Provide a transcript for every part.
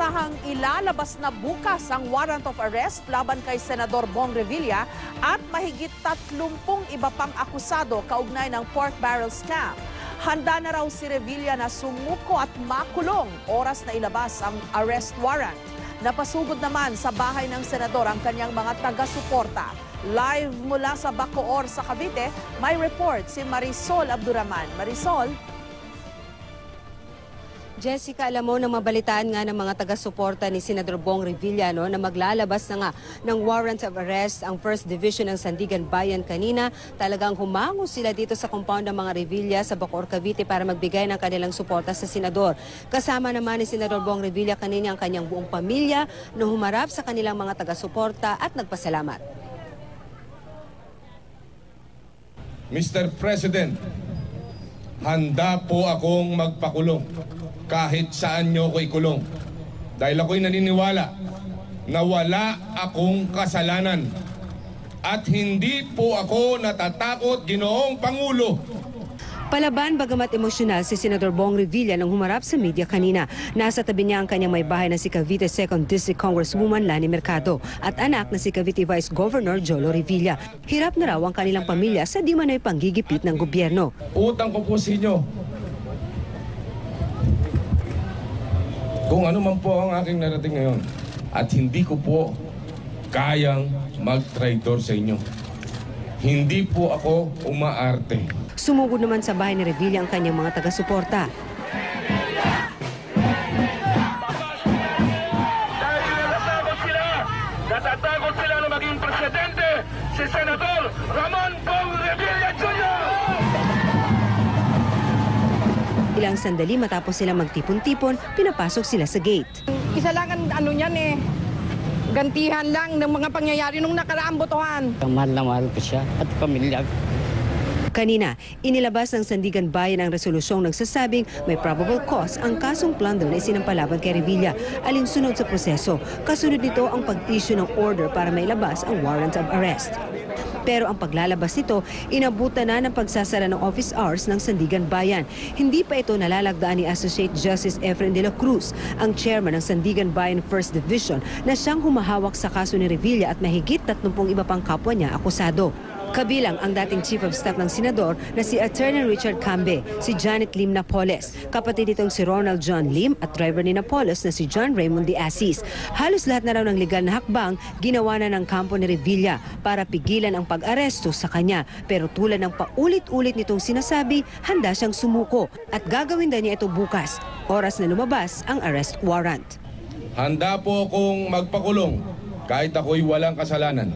Inaasahang ilalabas na bukas ang warrant of arrest laban kay Senador Bong Revilla at mahigit 30 iba pang akusado kaugnay ng pork barrel scam. Handa na raw si Revilla na sumuko at makulong oras na ilabas ang arrest warrant. Napasugod naman sa bahay ng senador ang kanyang mga taga-suporta. Live mula sa Bacoor sa Cavite, may report si Marisol Abduraman. Marisol? Jessica, alam mo na mabalitaan nga ng mga taga-suporta ni Senador Bong Revilla na maglalabas na nga ng warrant of arrest ang 1st Division ng Sandigan Bayan kanina. Talagang humango sila dito sa compound ng mga Revilla sa Bacoor, Cavite para magbigay ng kanilang suporta sa senador. Kasama naman ni Senador Bong Revilla kanina ang kanyang buong pamilya na humarap sa kanilang mga taga-suporta at nagpasalamat. Mr. President, handa po akong magpakulong kahit saan nyo ko ikulong. Dahil ako'y naniniwala na wala akong kasalanan. At hindi po ako natatakot, Ginoong Pangulo. Palaban bagamat emosyonal si Senador Bong Revilla nang humarap sa media kanina. Nasa tabi niya ang kanyang may bahay na si Cavite 2nd District Congresswoman Lani Mercado at anak na si Cavite Vice Governor Jolo Revilla. Hirap na raw ang kanilang pamilya sa di manoy panggigipit ng gobyerno. Utang ko po sa inyo kung ano man po ang aking narating ngayon at hindi ko po kayang mag-traitor sa inyo. Hindi po ako umaarte. Sumugod naman sa bahay ni Revilla ang kanyang mga taga-suporta. Natatakot sila na maging presidente si Senador Ramon Bong Revilla Jr. Ilang sandali matapos sila magtipon-tipon, pinapasok sila sa gate. Isa lang ang ano niyan gantihan lang ng mga pangyayari nung nakaraang botohan. Mahal na mahal ko siya at pamilya. Kanina, inilabas ng Sandigan Bayan ang resolusyong nagsasabing may probable cause ang kasong plunder na isinampalaban kay Revilla alinsunod sa proseso. Kasunod nito ang pag-issue ng order para mailabas ang warrant of arrest. Pero ang paglalabas nito, inabutan na ng pagsasara ng office hours ng Sandigan Bayan. Hindi pa ito nalalagdaan ni Associate Justice Efren de la Cruz, ang chairman ng Sandigan Bayan 1st Division na siyang humahawak sa kaso ni Revilla at mahigit 30 iba pang kapwa niya akusado. Kabilang ang dating Chief of Staff ng Senador na si Attorney Richard Cambe, si Janet Lim Napoles, kapatid nitong si Ronald John Lim at driver ni Napoles na si John Raymond de Assis. Halos lahat na raw ng legal na hakbang ginawa na ng kampo ni Revilla para pigilan ang pag-aresto sa kanya. Pero tulad ng paulit-ulit nitong sinasabi, handa siyang sumuko at gagawin din niya ito bukas, oras na lumabas ang arrest warrant. Handa po akong magpakulong kahit ako'y walang kasalanan.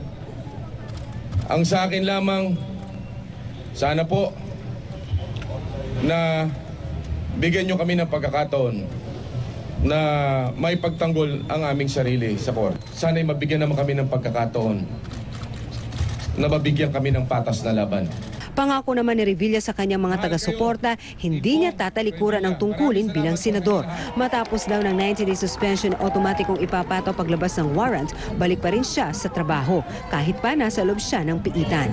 Ang sa akin lamang, sana po na bigyan nyo kami ng pagkakataon na may pagtanggol ang aming sarili sa court. Sana'y mabigyan naman kami ng pagkakataon na mabigyan kami ng patas na laban. Pangako naman ni Revilla sa kanyang mga taga-suporta, hindi niya tatalikuran ang tungkulin bilang senador. Matapos daw ng 90-day suspension, automatikong ipapataw paglabas ng warrant, balik pa rin siya sa trabaho, kahit pa nasa loob siya ng piitan.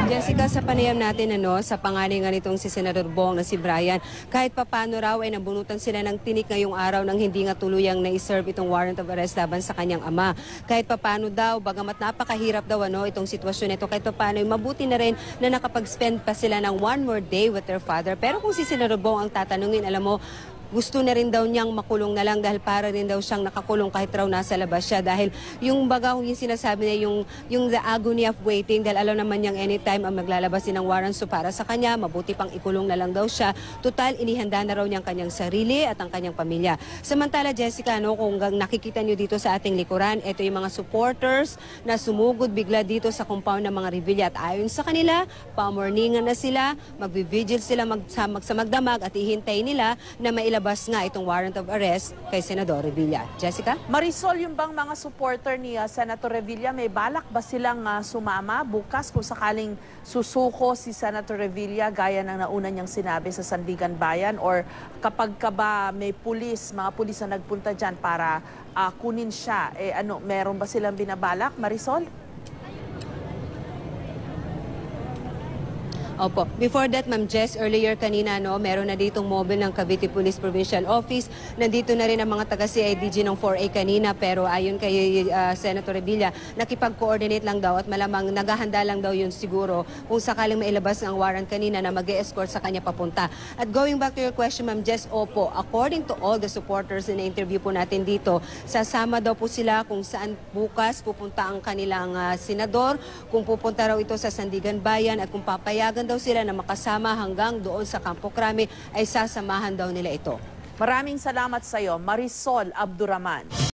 Jessica, sa panayam natin sa pangalan nga nitong si Senador Bong na si Brian, kahit papano raw ay nabunutan sila ng tinik ngayong araw nang hindi nga tuluyang na-serve itong warrant of arrest laban sa kanyang ama. Kahit papano daw, bagamat napakahirap daw itong sitwasyon nito, kahit papano mabuti na rin na nakapag-spend pa sila ng one more day with their father. Pero kung si Senador Bong ang tatanungin, alam mo, gusto na rin daw niyang makulong na lang dahil para rin daw siyang nakakulong kahit raw nasa labas siya. Dahil yung yung sinasabi niya, yung the agony of waiting, dahil alam naman niyang anytime ang maglalabas din ng warrant. So para sa kanya, mabuti pang ikulong na lang daw siya. Total, inihanda na raw niyang kanyang sarili at ang kanyang pamilya. Samantala, Jessica, kung nakikita niyo dito sa ating likuran, ito yung mga supporters na sumugod bigla dito sa compound ng mga Revilla. At ayon sa kanila, pamorningan na sila, magbivigil sila sa magdamag at ihintay nila na mailabas nga itong warrant of arrest kay Senador Revilla. Jessica? Marisol, yung bang mga supporter ni Senator Revilla, may balak ba silang sumama bukas kung sakaling susuko si Senator Revilla gaya ng nauna niyang sinabi sa Sandigan Bayan? Or kapag ka ba may mga pulis na nagpunta dyan para kunin siya, meron ba silang binabalak, Marisol? Opo. Before that, Ma'am Jess, earlier kanina, no, meron na ditong mobile ng Cavite Police Provincial Office. Nandito na rin ang mga taga-CIDG ng 4A kanina, pero ayon kay Senator Revilla, nakipag-coordinate lang daw at malamang naghahanda lang daw yun siguro kung sakaling mailabas ang warrant kanina na mag-e-escort sa kanya papunta. At going back to your question, Ma'am Jess, opo, according to all the supporters na interview po natin dito, sasama daw po sila kung saan bukas pupunta ang kanilang senador, kung pupunta raw ito sa Sandigan Bayan at kung papayagan daw sila na makasama hanggang doon sa Campo Crame ay sasamahan daw nila ito. Maraming salamat sa iyo, Marisol Abduraman.